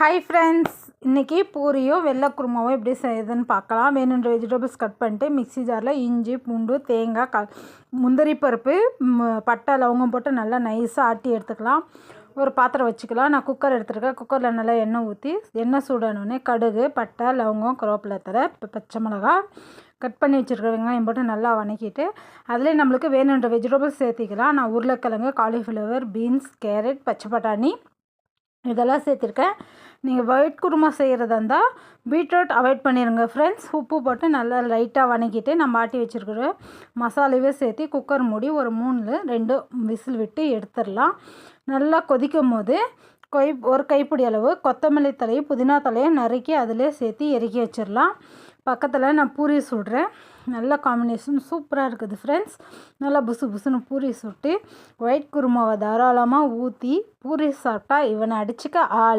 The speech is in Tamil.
ஹாய் ஃப்ரெண்ட்ஸ், இன்றைக்கி பூரியும் வெள்ளை குருமாவும் எப்படி செய்யுதுன்னு பார்க்கலாம். வேணுன்ற வெஜிடபிள்ஸ் கட் பண்ணிட்டு மிக்ஸி ஜாரில் இஞ்சி பூண்டு தேங்காய் முந்திரி பருப்பு பட்டை லவங்கம் போட்டு நல்லா நைஸாக ஆட்டி எடுத்துக்கலாம். ஒரு பாத்திரம் வச்சுக்கலாம். நான் குக்கர் எடுத்துருக்கேன். குக்கரில் நல்லா எண்ணெய் ஊற்றி எண்ணெய் சூடானோடனே கடுகு பட்டை லவங்கம் கருவேப்பிலை தழை பச்சை மிளகா கட் பண்ணி வச்சுருக்க வெங்காயம் போட்டு நல்லா வதக்கிட்டு அதிலே நம்மளுக்கு வேணுன்ற வெஜிடபிள்ஸ் சேர்த்திக்கலாம். நான் உருளைக்கிழங்கு காலிஃப்ளவர் பீன்ஸ் கேரட் பச்சை பட்டாணி இதெல்லாம் சேர்த்துருக்கேன். நீங்கள் ஒயிட் குருமா செய்கிறதா இருந்தால் பீட்ரூட் அவாய்ட் பண்ணிடுங்க ஃப்ரெண்ட்ஸ். உப்பு போட்டு நல்லா லைட்டாக வதக்கிட்டு நம்ம ஆட்டி வச்சுருக்கிற மசாலாவே சேர்த்து குக்கர் மூடி ஒரு 3-2 விசில் விட்டு எடுத்துடலாம். நல்லா கொதிக்கும் போது ஒரு கைப்பிடி அளவு கொத்தமல்லி தலையும் புதினா தலையும் நறுக்கி அதிலே சேர்த்து இறக்கி வச்சிடலாம். பக்கத்தில் நான் பூரி சுடுறேன். நல்ல காம்பினேஷன் சூப்பராக இருக்குது ஃப்ரெண்ட்ஸ். நல்லா புசு புசுன்னு பூரி சுட்டு ஒயிட் குருமாவை தாராளமாக ஊற்றி பூரி சாப்பிட்டா இவனை அடிச்சுக்க ஆள்